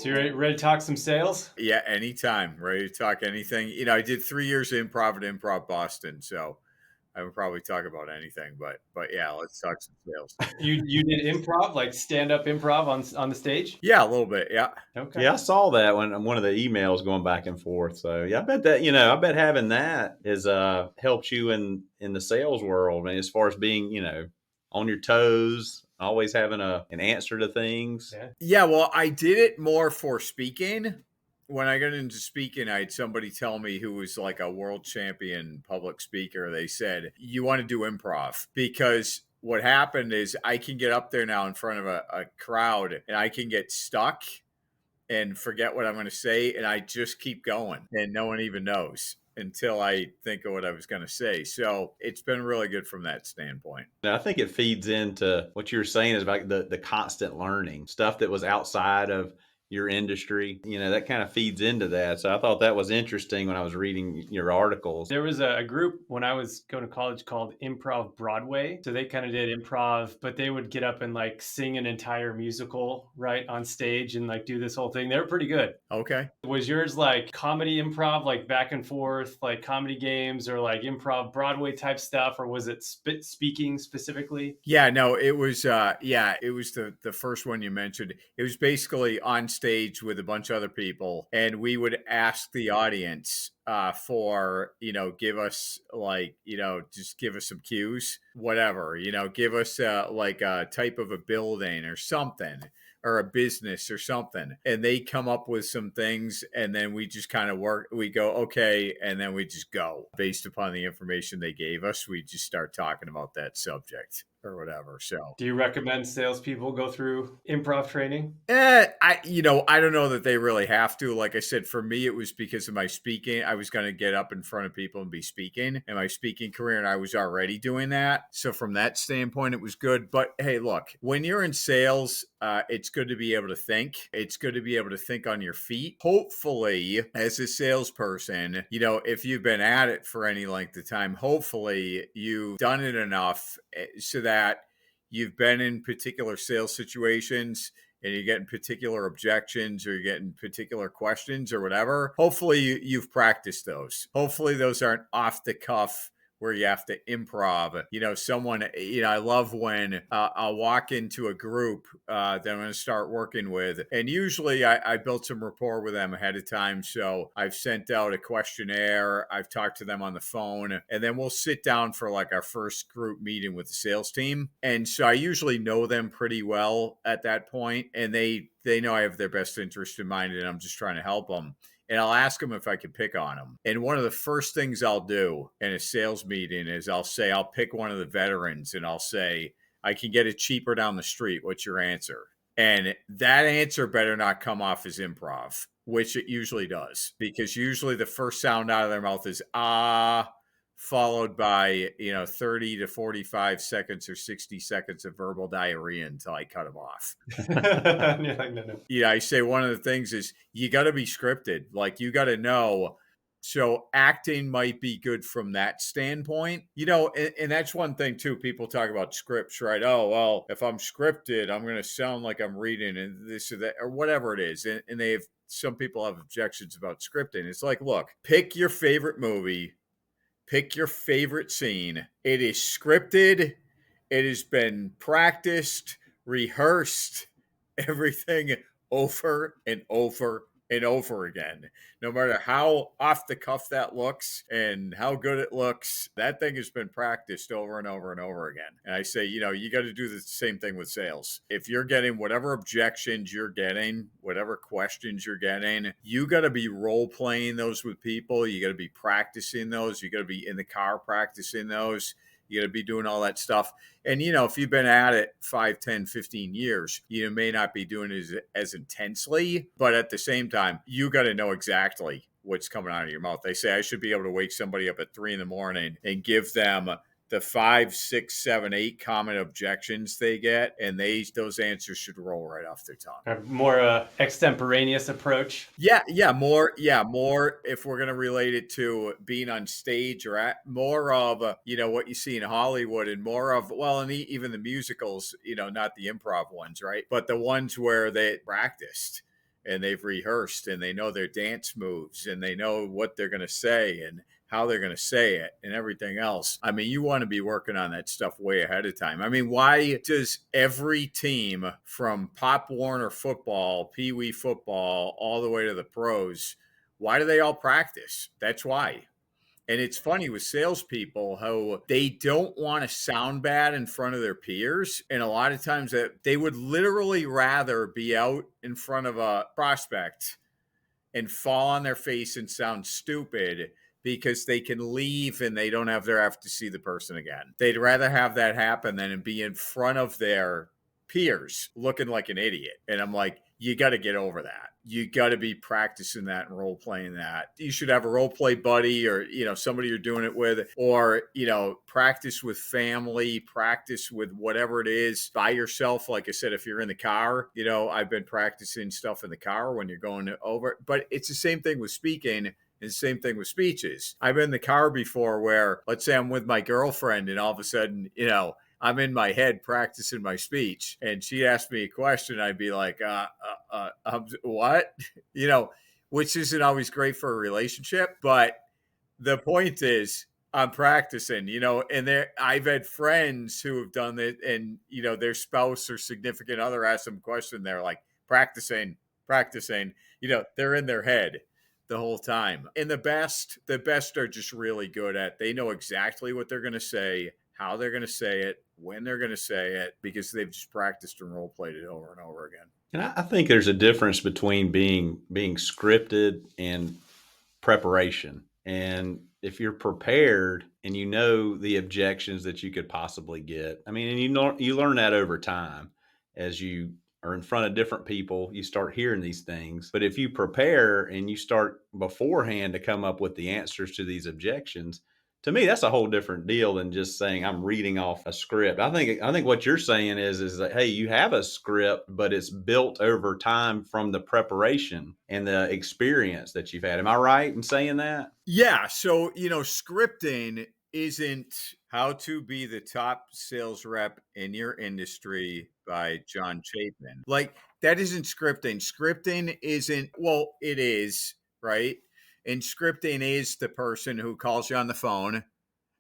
So you ready to talk some sales? Yeah, anytime. Ready to talk anything. I did 3 years of improv at Improv Boston, so I would probably talk about anything. But yeah, let's talk some sales. You did improv, like stand-up improv on the stage? Yeah, a little bit. Yeah. Okay. Yeah, I saw that when one of the emails going back and forth. So yeah, I bet that I bet having that is helps you in the sales world, and as far as being on your toes, always having an answer to things. Yeah. Yeah, well, I did it more for speaking. When I got into speaking, I had somebody tell me who was like a world champion public speaker. They said, "You want to do improv?" Because what happened is I can get up there now in front of a crowd and I can get stuck and forget what I'm going to say. And I just keep going and no one even knows until I think of what I was going to say. So it's been really good from that standpoint. Now, I think it feeds into what you're saying is about the constant learning stuff that was outside of your industry. That kind of feeds into that. So I thought that was interesting when I was reading your articles. There was a group when I was going to college called Improv Broadway. So they kind of did improv, but they would get up and like sing an entire musical right on stage and like do this whole thing. They were pretty good. Okay. Was yours like comedy improv, like back and forth, like comedy games, or like improv Broadway type stuff, or was it speaking specifically? Yeah, no, it was it was the first one you mentioned. It was basically on stage with a bunch of other people, and we would ask the audience for, give us like, just give us some cues, whatever, give us like a type of a building or something, or a business or something, and they come up with some things, and then we just kind of we go, okay, and then we just go based upon the information they gave us. We just start talking about that subject or whatever. So Do you recommend salespeople go through improv training? I don't know that they really have to. Like I said, for me, it was because of my speaking. I was going to get up in front of people and be speaking in my speaking career, and I was already doing that. So from that standpoint, it was good. But hey, look, when you're in sales, it's good to be able to think. It's good to be able to think on your feet. Hopefully, as a salesperson, if you've been at it for any length of time, hopefully you've done it enough so that you've been in particular sales situations and you're getting particular objections or you're getting particular questions or whatever. Hopefully you've practiced those. Hopefully those aren't off the cuff where you have to improv. Someone, I love when I'll walk into a group that I'm going to start working with. And usually I built some rapport with them ahead of time. So I've sent out a questionnaire. I've talked to them on the phone. And then we'll sit down for like our first group meeting with the sales team. And so I usually know them pretty well at that point. And they know I have their best interest in mind and I'm just trying to help them. And I'll ask them if I can pick on them. And one of the first things I'll do in a sales meeting is I'll pick one of the veterans and I'll say, I can get it cheaper down the street. What's your answer? And that answer better not come off as improv, which it usually does, because usually the first sound out of their mouth is, followed by 30 to 45 seconds or 60 seconds of verbal diarrhea until I cut them off. And you're like, no. I say one of the things is you got to be scripted. Like you got to know. So acting might be good from that standpoint, and that's one thing too. People talk about scripts, right? Oh, well, if I'm scripted, I'm going to sound like I'm reading and this or that or whatever it is. And some people have objections about scripting. It's like, look, pick your favorite movie. Pick your favorite scene. It is scripted. It has been practiced, rehearsed, everything over and over and over again. No matter how off the cuff that looks and how good it looks, that thing has been practiced over and over and over again. And I say, you got to do the same thing with sales. If you're getting whatever objections you're getting, whatever questions you're getting, you got to be role playing those with people. You got to be practicing those. You got to be in the car practicing those. You got to be doing all that stuff. And, if you've been at it 5, 10, 15 years, you may not be doing it as intensely, but at the same time, you got to know exactly what's coming out of your mouth. They say I should be able to wake somebody up at 3 a.m. and give them the 5, 6, 7, 8 common objections they get, and those answers should roll right off their tongue. A more extemporaneous approach. More if we're going to relate it to being on stage or more of what you see in Hollywood, and more of, and even the musicals, not the improv ones, right? But the ones where they practiced. and they've rehearsed and they know their dance moves and they know what they're going to say and how they're going to say it and everything else. I mean, you want to be working on that stuff way ahead of time. I mean, why does every team from Pop Warner football, Pee Wee football, all the way to the pros, why do they all practice? That's why. And it's funny with salespeople how they don't want to sound bad in front of their peers. And a lot of times that they would literally rather be out in front of a prospect and fall on their face and sound stupid because they can leave and they don't have to see the person again. They'd rather have that happen than be in front of their peers looking like an idiot. And I'm like, you got to get over that. You got to be practicing that and role playing that. You should have a role play buddy or, somebody you're doing it with, or, practice with family, practice with whatever it is by yourself. Like I said, if you're in the car, I've been practicing stuff in the car when you're going over, but it's the same thing with speaking. And the same thing with speeches. I've been in the car before where, let's say I'm with my girlfriend and all of a sudden, I'm in my head practicing my speech and she asked me a question. I'd be like, what? Which isn't always great for a relationship. But the point is I'm practicing, and I've had friends who have done it and, their spouse or significant other asked them a question. They're like practicing, they're in their head the whole time. And the best are just really good at, they know exactly what they're going to say, how they're going to say it, when they're going to say it, because they've just practiced and role played it over and over again. And I think there's a difference between being scripted and preparation. And if you're prepared and you know the objections that you could possibly get, I mean, and you learn that over time as you are in front of different people, you start hearing these things. But if you prepare and you start beforehand to come up with the answers to these objections, to me, that's a whole different deal than just saying I'm reading off a script. I think what you're saying is that, hey, you have a script, but it's built over time from the preparation and the experience that you've had. Am I right in saying that? Yeah. So, scripting isn't How to Be the Top Sales Rep in Your Industry by John Chapin. Like, that isn't scripting. Scripting isn't, well, it is, right? And scripting is the person who calls you on the phone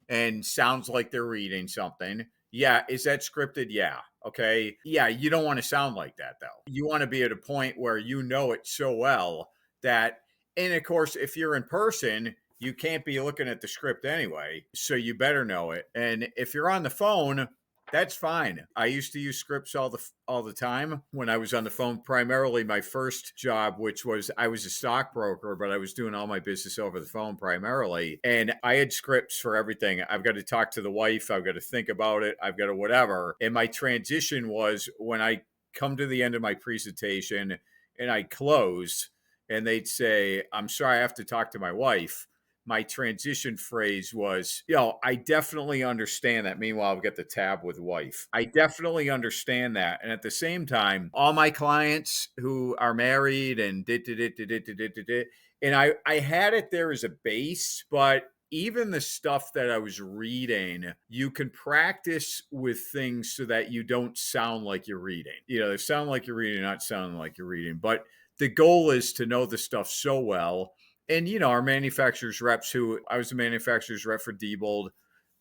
and sounds like they're reading something. Yeah. Is that scripted? Yeah. Okay. Yeah. You don't want to sound like that, though. You want to be at a point where you know it so well that, and of course, if you're in person, you can't be looking at the script anyway. So you better know it. And if you're on the phone, that's fine. I used to use scripts all the time when I was on the phone. Primarily my first job, which was I was a stockbroker, but I was doing all my business over the phone primarily. And I had scripts for everything. I've got to talk to the wife. I've got to think about it. I've got to whatever. And my transition was when I come to the end of my presentation and I close and they'd say, I'm sorry, I have to talk to my wife. My transition phrase was, I definitely understand that. Meanwhile, I've got the tab with wife. I definitely understand that. And at the same time, all my clients who are married and and I had it there as a base, but even the stuff that I was reading, you can practice with things so that you don't sound like you're reading. They sound like you're reading, not sounding like you're reading. But the goal is to know the stuff so well. And, our manufacturers reps I was a manufacturer's rep for Diebold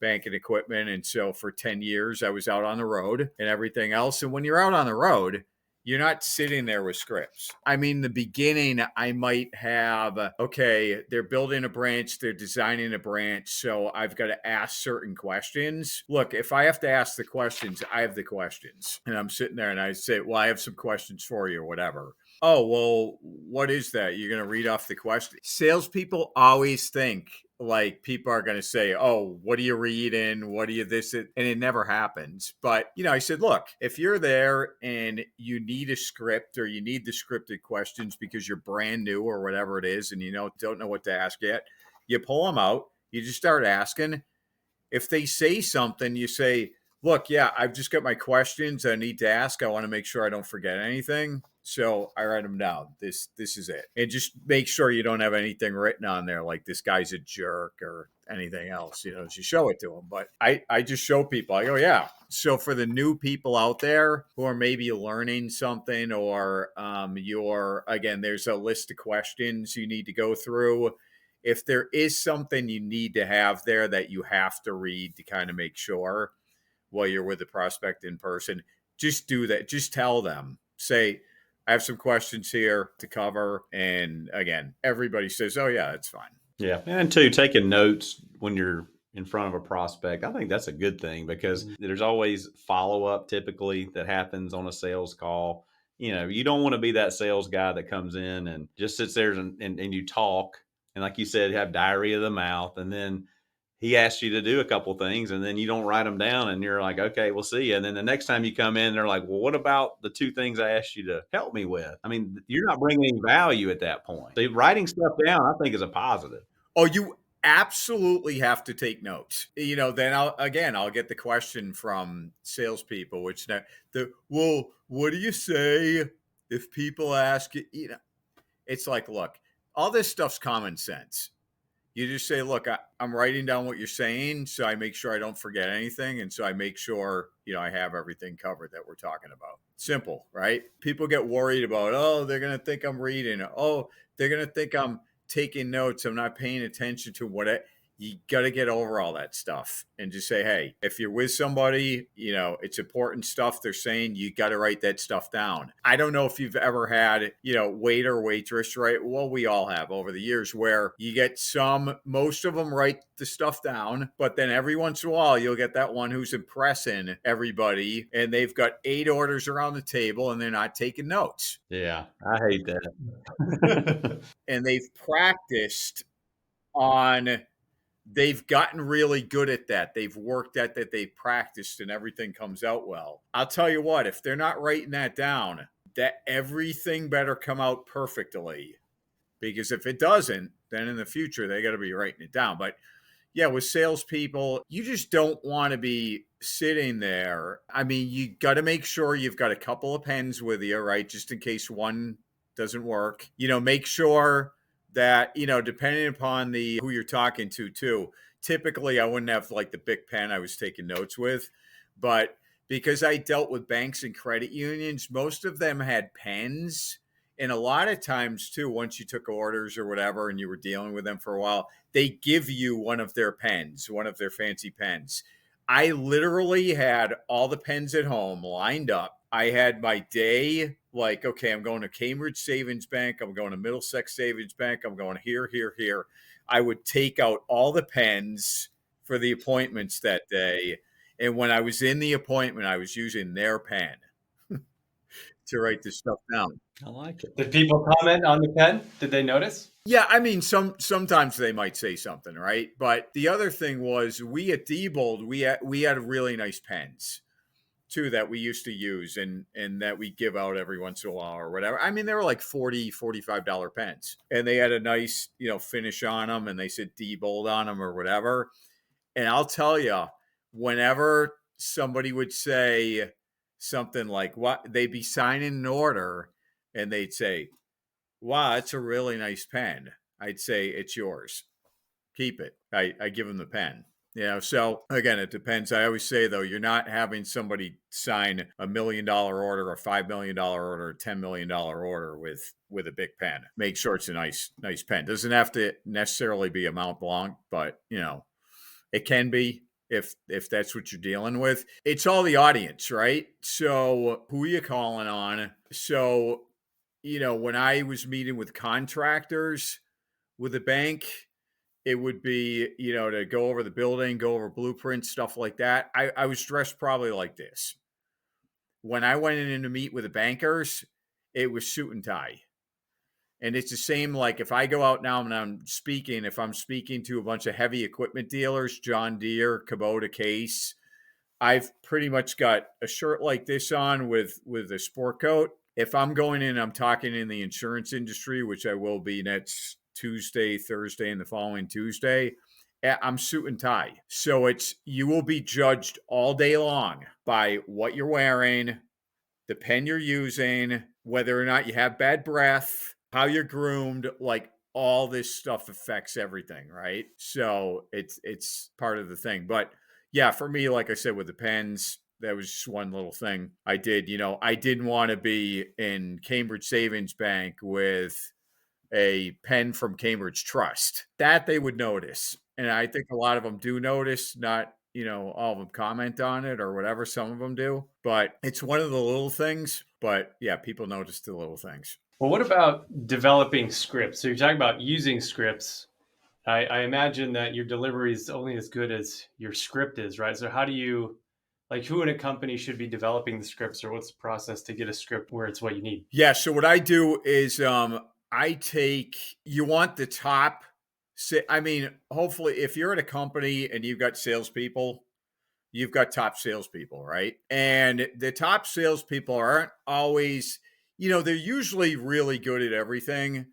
Bank and Equipment. And so for 10 years, I was out on the road and everything else. And when you're out on the road, you're not sitting there with scripts. I mean, the beginning, I might have, okay, they're building a branch, they're designing a branch. So I've got to ask certain questions. Look, if I have to ask the questions, I have the questions. And I'm sitting there and I say, well, I have some questions for you or whatever. Oh, well, what is that? You're going to read off the question. Salespeople always think like people are going to say, oh, what are you reading? What are you this? And it never happens. But, I said, look, if you're there and you need a script or you need the scripted questions because you're brand new or whatever it is and don't know what to ask yet, you pull them out. You just start asking. If they say something, you say, look, yeah, I've just got my questions I need to ask. I want to make sure I don't forget anything. So I write them down. This is it. And just make sure you don't have anything written on there like this guy's a jerk or anything else, as you show it to them. But I just show people, I go, yeah. So for the new people out there who are maybe learning something or again, there's a list of questions you need to go through. If there is something you need to have there that you have to read to kind of make sure while you're with the prospect in person, just do that. Just tell them, say, I have some questions here to cover. And again, everybody says, oh, yeah, it's fine. Yeah. And two, taking notes when you're in front of a prospect, I think that's a good thing because there's always follow up typically that happens on a sales call. You don't want to be that sales guy that comes in and just sits there and you talk. And like you said, have diarrhea of the mouth. And then he asks you to do a couple things and then you don't write them down and you're like, okay, we'll see you. And then the next time you come in, they're like, well, what about the two things I asked you to help me with? I mean, you're not bringing any value at that point. So writing stuff down, I think, is a positive. Oh, you absolutely have to take notes. Then I'll get the question from salespeople, which well, what do you say if people ask you? It's like, look, all this stuff's common sense. You just say, look, I'm writing down what you're saying, so I make sure I don't forget anything. And so I make sure, I have everything covered that we're talking about. Simple, right? People get worried about, oh, they're going to think I'm reading. Oh, they're going to think I'm taking notes. I'm not paying attention to you got to get over all that stuff and just say, hey, if you're with somebody, it's important stuff they're saying, you got to write that stuff down. I don't know if you've ever had, waiter or waitress, right? Well, we all have over the years where you get most of them write the stuff down, but then every once in a while you'll get that one who's impressing everybody and they've got 8 orders around the table and they're not taking notes. Yeah, I hate that. And they've practiced they've gotten really good at that. They've worked at that. They've practiced and everything comes out well. I'll tell you what, if they're not writing that down, that everything better come out perfectly. Because if it doesn't, then in the future, they got to be writing it down. But yeah, with salespeople, you just don't want to be sitting there. I mean, you got to make sure you've got a couple of pens with you, right? Just in case one doesn't work. Make sure that, depending upon who you're talking to too, typically I wouldn't have like the big pen I was taking notes with, but because I dealt with banks and credit unions, most of them had pens. And a lot of times too, once you took orders or whatever, and you were dealing with them for a while, they give you one of their pens, one of their fancy pens. I literally had all the pens at home lined up. I had my day like, okay, I'm going to Cambridge Savings Bank. I'm going to Middlesex Savings Bank. I'm going here, here, here. I would take out all the pens for the appointments that day. And when I was in the appointment, I was using their pen to write this stuff down. I like it. Did people comment on the pen? Did they notice? Yeah, I mean, sometimes they might say something, right? But the other thing was, we at Diebold, we had really nice pens too that we used to use and that we give out every once in a while or whatever. I mean, they were like $45 pens, and they had a nice finish on them, and they said Diebold on them or whatever. And I'll tell you, whenever somebody would say something like, what, they'd be signing an order and they'd say, wow, that's a really nice pen, I'd say, it's yours. Keep it. I give them the pen. So again, it depends. I always say, though, you're not having somebody sign $1 million order, a $5 million order, a $10 million order with a big pen. Make sure it's a nice pen. Doesn't have to necessarily be a Mont Blanc, but it can be if that's what you're dealing with. It's all the audience, right? So who are you calling on? So, when I was meeting with contractors with a bank, it would be, to go over the building, go over blueprints, stuff like that. I was dressed probably like this. When I went in to meet with the bankers, it was suit and tie. And it's the same, like if I go out now and if I'm speaking to a bunch of heavy equipment dealers, John Deere, Kubota, Case, I've pretty much got a shirt like this on with a sport coat. If I'm going in, I'm talking in the insurance industry, which I will be next Tuesday, Thursday, and the following Tuesday. I'm suit and tie. So you will be judged all day long by what you're wearing, the pen you're using, whether or not you have bad breath, how you're groomed, like all this stuff affects everything, right? So it's part of the thing. But yeah, for me, like I said, with the pens, that was just one little thing I did. I didn't want to be in Cambridge Savings Bank with a pen from Cambridge Trust. That they would notice. And I think a lot of them do notice, not, all of them comment on it or whatever. Some of them do, but it's one of the little things. But yeah, people notice the little things. Well, what about developing scripts? So you're talking about using scripts. I imagine that your delivery is only as good as your script is, right? So how do you, like, who in a company should be developing the scripts, or what's the process to get a script where it's what you need? Yeah. So what I do is you want the top. I mean, hopefully, if you're at a company and you've got salespeople, you've got top salespeople, right? And the top salespeople aren't always, they're usually really good at everything,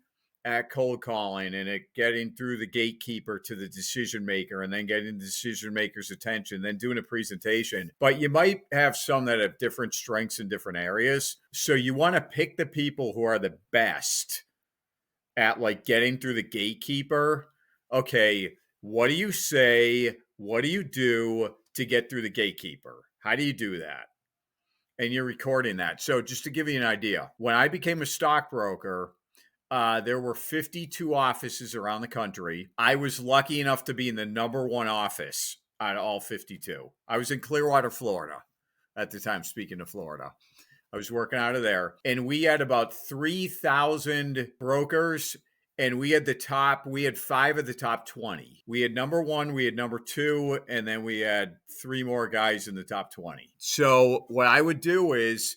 at cold calling and at getting through the gatekeeper to the decision maker and then getting the decision maker's attention, then doing a presentation. But you might have some that have different strengths in different areas. So you want to pick the people who are the best at like getting through the gatekeeper. Okay, what do you say? What do you do to get through the gatekeeper? How do you do that? And you're recording that. So just to give you an idea, when I became a stockbroker, there were 52 offices around the country. I was lucky enough to be in the number one office out of all 52. I was in Clearwater, Florida at the time, speaking of Florida. I was working out of there. And we had about 3,000 brokers. And we had 5 of the top 20. We had number one, we had number two, and then we had 3 more guys in the top 20. So what I would do is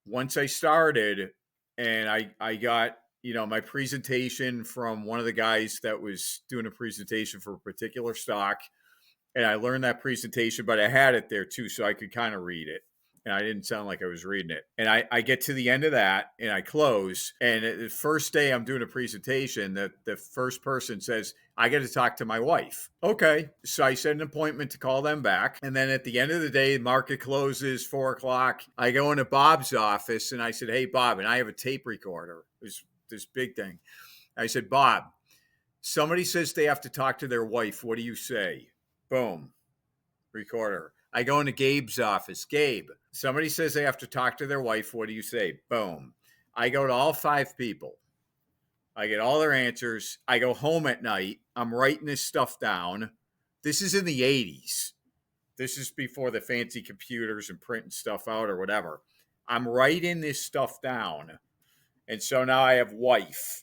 once I started and I got, my presentation from one of the guys that was doing a presentation for a particular stock, and I learned that presentation, but I had it there too, so I could kind of read it. And I didn't sound like I was reading it. And I get to the end of that and I close. And the first day I'm doing a presentation, the first person says, I got to talk to my wife. Okay. So I set an appointment to call them back. And then at the end of the day, market closes 4:00. I go into Bob's office and I said, hey, Bob, and I have a tape recorder. It was this big thing. I said, Bob, somebody says they have to talk to their wife. What do you say? Boom. Recorder. I go into Gabe's office. Gabe, somebody says they have to talk to their wife. What do you say? Boom. I go to all 5 people. I get all their answers. I go home at night. I'm writing this stuff down. This is in the 80s. This is before the fancy computers and printing stuff out or whatever. I'm writing this stuff down. And so now I have wife.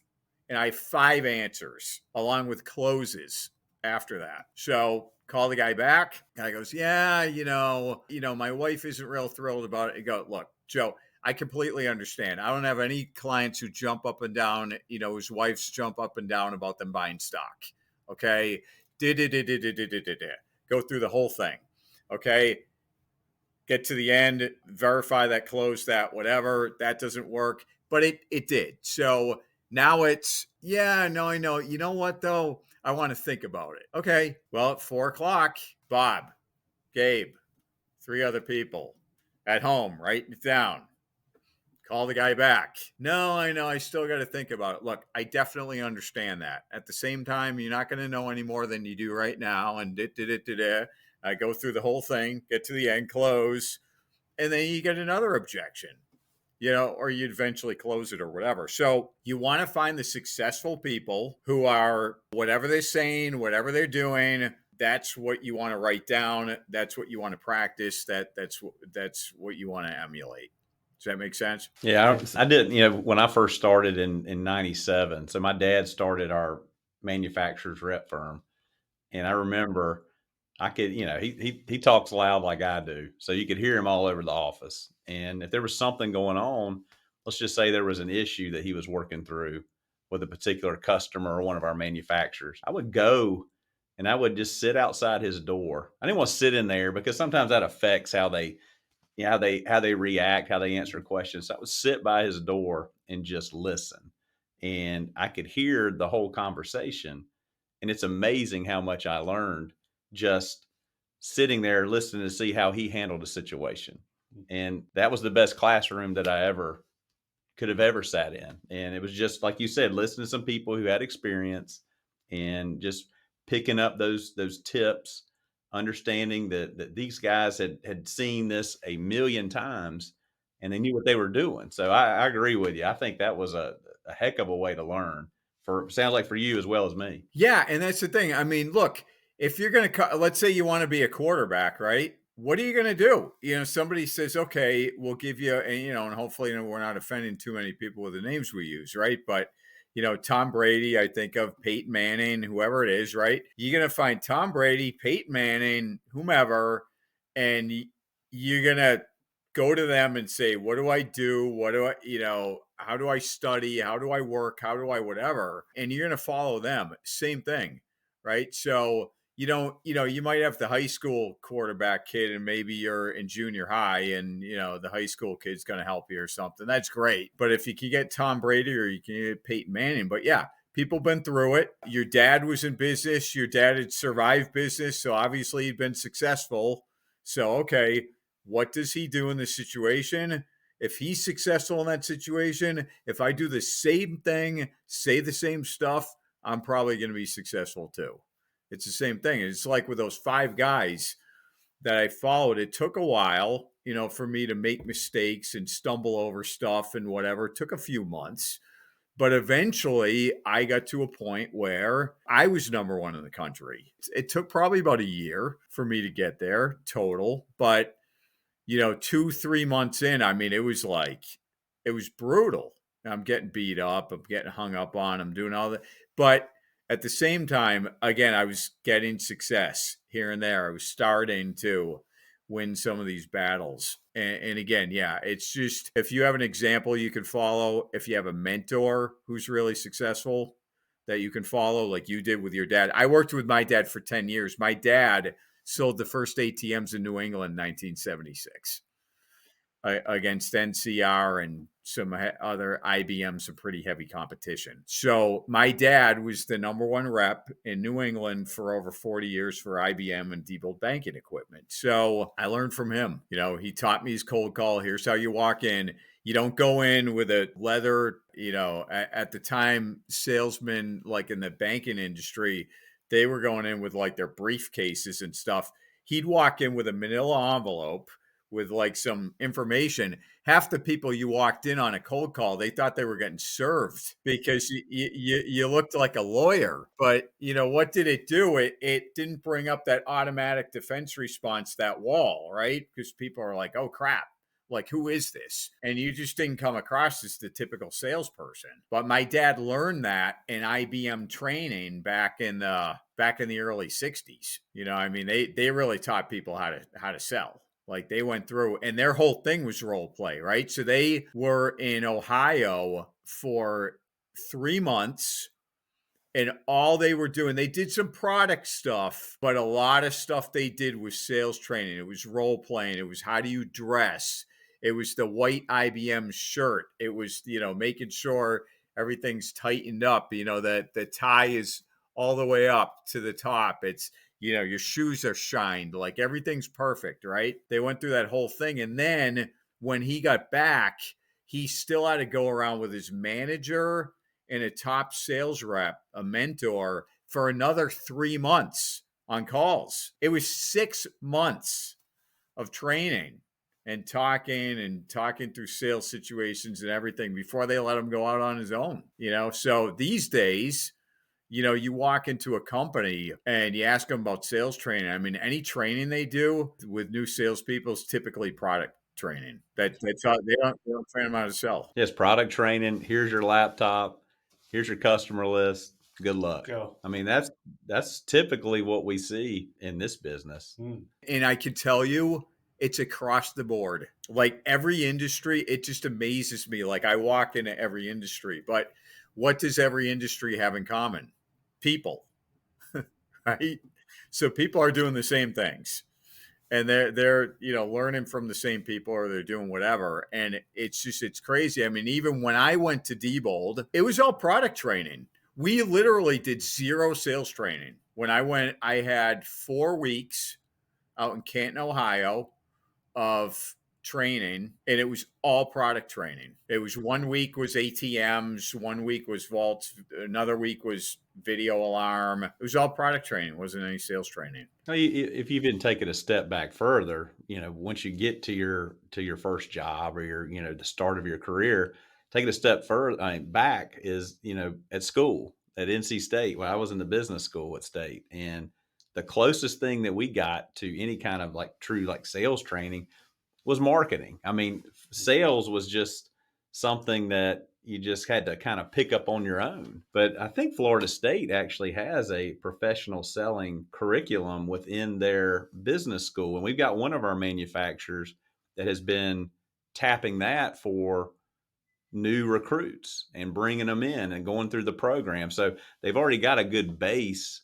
And I have 5 answers along with closes after that. So call the guy back. Guy goes, yeah, my wife isn't real thrilled about it. I go, look, Joe, I completely understand. I don't have any clients who jump up and down, whose wives jump up and down about them buying stock. Okay. Go through the whole thing. Okay. Get to the end, verify that, close that, whatever. That doesn't work. But it did. So now it's, yeah, no, I know. You know what, though? I want to think about it. Okay. Well, at 4:00, Bob, Gabe, 3 other people at home, writing it down. Call the guy back. No, I know. I still got to think about it. Look, I definitely understand that. At the same time, you're not going to know any more than you do right now. And I go through the whole thing, get to the end, close, and then you get another objection. Or you eventually close it or whatever. So you want to find the successful people who are, whatever they're saying, whatever they're doing, that's what you want to write down. That's what you want to practice. That's what you want to emulate. Does that make sense? Yeah, I did. When I first started in '97, so my dad started our manufacturer's rep firm, and I remember I could, he talks loud like I do, so you could hear him all over the office. And if there was something going on, let's just say there was an issue that he was working through with a particular customer or one of our manufacturers, I would go and I would just sit outside his door. I didn't want to sit in there because sometimes that affects how they, how they react, how they answer questions. So I would sit by his door and just listen, and I could hear the whole conversation. And it's amazing how much I learned just sitting there listening to see how he handled a situation. And that was the best classroom that I ever could have ever sat in. And it was just like you said, listening to some people who had experience and just picking up those tips, understanding that these guys had seen this a million times and they knew what they were doing. So I agree with you. I think that was a heck of a way to learn. For sounds like for you as well as me. Yeah, and that's the thing. I mean, look, if you're going to, let's say you want to be a quarterback, right? What are you going to do? Somebody says, okay, we'll give you, and hopefully, we're not offending too many people with the names we use, right? But, Tom Brady, I think of Peyton Manning, whoever it is, right? You're going to find Tom Brady, Peyton Manning, whomever, and you're going to go to them and say, what do I do? What do I, how do I study? How do I work? How do I whatever? And you're going to follow them. Same thing, right? So you might have the high school quarterback kid and maybe you're in junior high and, the high school kid's going to help you or something. That's great. But if you can get Tom Brady or you can get Peyton Manning, but yeah, people been through it. Your dad was in business. Your dad had survived business. So obviously he'd been successful. So, okay, what does he do in this situation? If he's successful in that situation, if I do the same thing, say the same stuff, I'm probably going to be successful too. It's the same thing. It's like with those 5 guys that I followed, it took a while, for me to make mistakes and stumble over stuff and whatever. It took a few months. But eventually I got to a point where I was number 1 in the country. It took probably about a year for me to get there total. But 2-3 months in, I mean, it was brutal. I'm getting beat up. I'm getting hung up on. I'm doing all that. But at the same time, again, I was getting success here and there. I was starting to win some of these battles. And again, yeah, it's just, if you have an example you can follow, if you have a mentor who's really successful that you can follow, like you did with your dad. I worked with my dad for 10 years. My dad sold the first ATMs in New England in 1976 against NCR and some other IBM, some pretty heavy competition. So my dad was the number 1 rep in New England for over 40 years for IBM and Diebold banking equipment. So I learned from him. He taught me his cold call. Here's how you walk in. You don't go in with a leather, at the time, salesmen, like in the banking industry, they were going in with like their briefcases and stuff. He'd walk in with a manila envelope with like some information. Half the people you walked in on a cold call, they thought they were getting served because you looked like a lawyer. But what did it do? It didn't bring up that automatic defense response, that wall, right? Because people are like, oh crap. Like, who is this? And you just didn't come across as the typical salesperson. But my dad learned that in IBM training back in the early 60s. I mean, they really taught people how to sell. Like, they went through, and their whole thing was role play, right? So they were in Ohio for 3 months. And all they were doing, they did some product stuff, but a lot of stuff they did was sales training. It was role playing. It was how do you dress? It was the white IBM shirt. It was, making sure everything's tightened up, that the tie is all the way up to the top. It's, your shoes are shined, like everything's perfect, right? They went through that whole thing. And then when he got back, he still had to go around with his manager and a top sales rep, a mentor, for another 3 months on calls. It was 6 months of training and talking through sales situations and everything before they let him go out on his own. So these days, you walk into a company and you ask them about sales training. I mean, any training they do with new salespeople is typically product training. That's how they don't train them how to sell. Yes, product training. Here's your laptop. Here's your customer list. Good luck. Go. I mean, that's typically what we see in this business. And I can tell you, it's across the board. Like every industry, it just amazes me. Like I walk into every industry, but what does every industry have in common? People, right? So people are doing the same things. And they're learning from the same people, or they're doing whatever. And it's crazy. I mean, even when I went to Diebold, it was all product training. We literally did zero sales training. When I went, I had 4 weeks out in Canton, Ohio of training, and it was all product training. It was 1 week was ATMs, 1 week was vaults, another week was video alarm. It was all product training. It wasn't any sales training. Well, if you even take it a step back further, once you get to your first job or the start of your career, take it a step further. Back is at school at NC State. Well, I was in the business school at State, and the closest thing that we got to any kind of like true like sales training was marketing. I mean, sales was just something that you just had to kind of pick up on your own. But I think Florida State actually has a professional selling curriculum within their business school. And we've got one of our manufacturers that has been tapping that for new recruits and bringing them in and going through the program. So they've already got a good base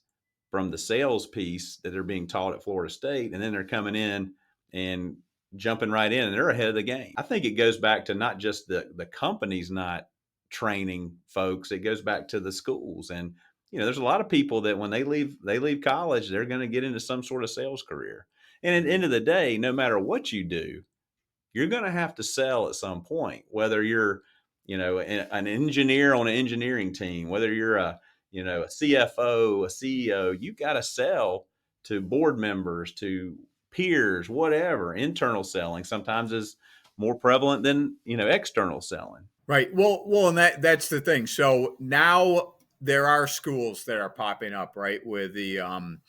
from the sales piece that they're being taught at Florida State. And then they're coming in and jumping right in, and they're ahead of the game. I think it goes back to not just the companies not training folks. It goes back to the schools. And, there's a lot of people that when they leave college, they're going to get into some sort of sales career. And at the end of the day, no matter what you do, you're going to have to sell at some point, whether you're, an engineer on an engineering team, whether you're a CFO, a CEO, you got to sell to board members, to peers, whatever. Internal selling sometimes is more prevalent than, external selling. Right. Well, and that's the thing. So now there are schools that are popping up, right, with the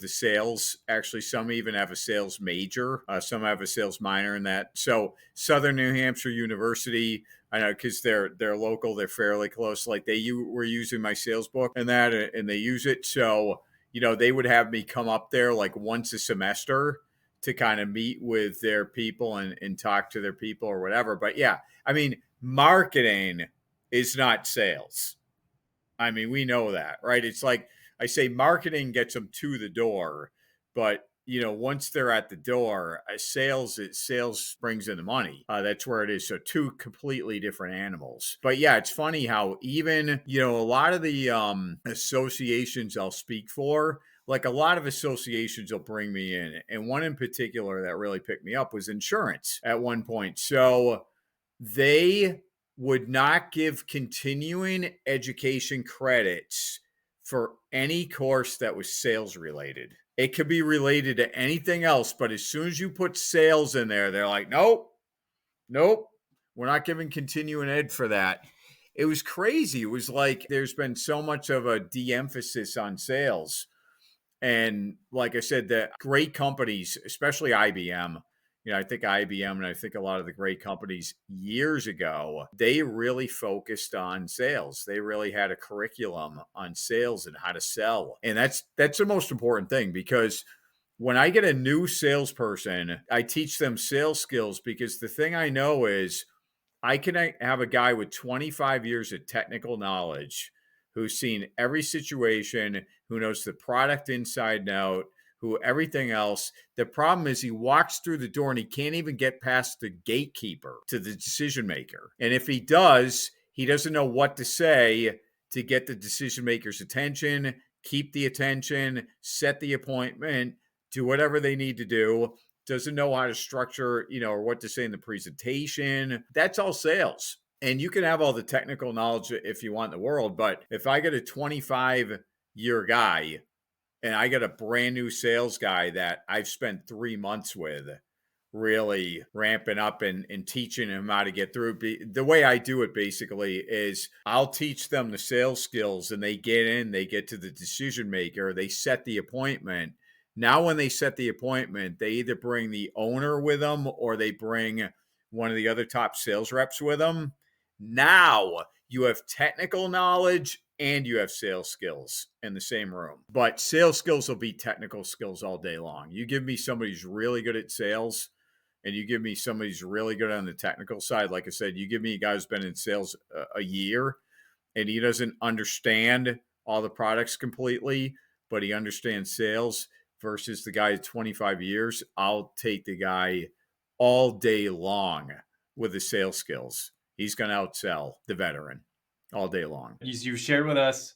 sales. Actually, some even have a sales major. Some have a sales minor in that. So Southern New Hampshire University, I know because they're local, they're fairly close. Like were using my sales book and that, and they use it. So they would have me come up there like once a semester to kind of meet with their people and talk to their people or whatever. But yeah, I mean, marketing is not sales. I mean, we know that, right? It's like I say, marketing gets them to the door, but once they're at the door, sales brings in the money. That's where it is. So two completely different animals. But yeah, it's funny how even a lot of the associations I'll speak for, like a lot of associations will bring me in, and one in particular that really picked me up was insurance at one point. So they would not give continuing education credits for any course that was sales related. It could be related to anything else, but as soon as you put sales in there, they're like, nope, we're not giving continuing ed for that. It was crazy. It was like there's been so much of a de-emphasis on sales. And like I said, the great companies, especially IBM, I think IBM and I think a lot of the great companies years ago, they really focused on sales. They really had a curriculum on sales and how to sell. And that's the most important thing, because when I get a new salesperson, I teach them sales skills, because the thing I know is I can have a guy with 25 years of technical knowledge who's seen every situation, who knows the product inside and out, who everything else. The problem is he walks through the door and he can't even get past the gatekeeper to the decision maker. And if he does, he doesn't know what to say to get the decision maker's attention, keep the attention, set the appointment, do whatever they need to do. Doesn't know how to structure, or what to say in the presentation. That's all sales. And you can have all the technical knowledge if you want in the world, but if I get a 25-year guy and I got a brand new sales guy that I've spent 3 months with, really ramping up and teaching him how to get through. The way I do it basically is I'll teach them the sales skills, and they get in, they get to the decision maker, they set the appointment. Now, when they set the appointment, they either bring the owner with them or they bring one of the other top sales reps with them. Now you have technical knowledge and you have sales skills in the same room. But sales skills will be technical skills all day long. You give me somebody who's really good at sales, and you give me somebody who's really good on the technical side. Like I said, you give me a guy who's been in sales a year and he doesn't understand all the products completely, but he understands sales, versus the guy at 25 years, I'll take the guy all day long with the sales skills. He's going to outsell the veteran. all day long. You shared with us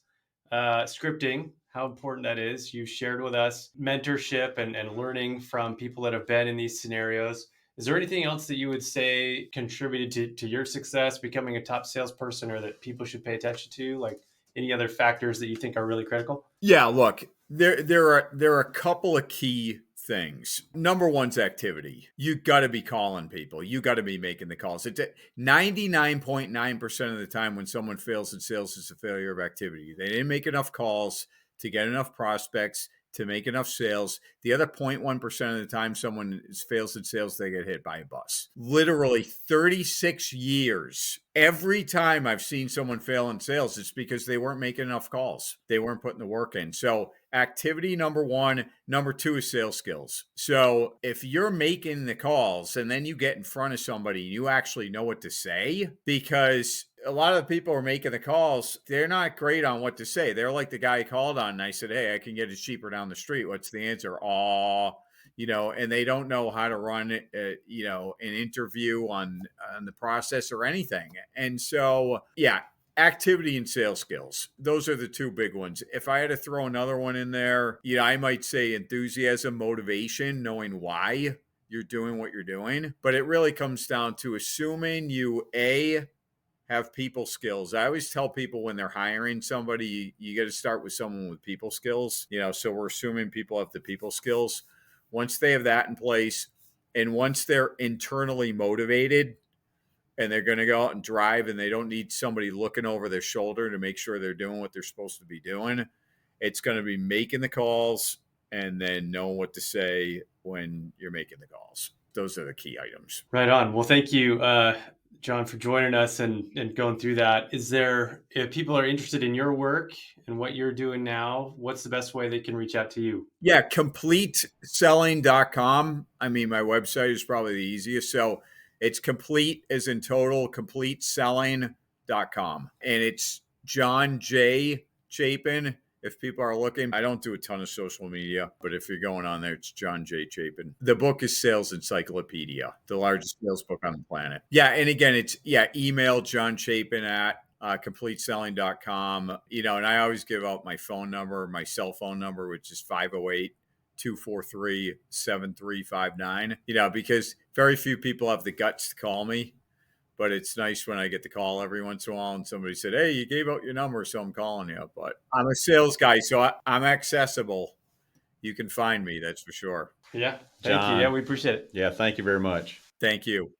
scripting, how important that is. You shared with us mentorship and learning from people that have been in these scenarios. Is there anything else that you would say contributed to your success becoming a top salesperson, or that people should pay attention to? Like any other factors that you think are really critical? Yeah, look, there are a couple of key things. Number one's activity. You got to be calling people. You got to be making the calls. It's 99.9% of the time when someone fails in sales, it's a failure of activity. They didn't make enough calls to get enough prospects to make enough sales. The other 0.1% of the time someone fails in sales, they get hit by a bus. Literally 36 years. Every time I've seen someone fail in sales, it's because they weren't making enough calls. They weren't putting the work in. So activity, number one. Number two is sales skills. So if you're making the calls and then you get in front of somebody and you actually know what to say, because a lot of the people who are making the calls, they're not great on what to say. They're like the guy I called on and I said, hey, I can get it cheaper down the street. What's the answer? And they don't know how to run, an interview on the process or anything. And so, yeah, activity and sales skills. Those are the two big ones. If I had to throw another one in there, I might say enthusiasm, motivation, knowing why you're doing what you're doing. But it really comes down to assuming you, have people skills. I always tell people when they're hiring somebody, you got to start with someone with people skills. So we're assuming people have the people skills. Once they have that in place, and once they're internally motivated and they're going to go out and drive and they don't need somebody looking over their shoulder to make sure they're doing what they're supposed to be doing, it's going to be making the calls and then knowing what to say when you're making the calls. Those are the key items. Right on. Well, thank you, John, for joining us and going through that. If people are interested in your work and what you're doing now, what's the best way they can reach out to you? Yeah, completeselling.com. I mean, my website is probably the easiest. So it's complete as in total, completeselling.com. And it's John J. Chapin. If people are looking, I don't do a ton of social media, but if you're going on there, it's John J. Chapin. The book is Sales Encyclopedia, the largest sales book on the planet. Yeah. And again, email John Chapin at completeselling.com. And I always give out my phone number, my cell phone number, which is 508-243-7359, because very few people have the guts to call me. But it's nice when I get the call every once in a while and somebody said, hey, you gave out your number, so I'm calling you. But I'm a sales guy, so I'm accessible. You can find me, that's for sure. Yeah. Thank you. Yeah, we appreciate it. Yeah, thank you very much. Thank you.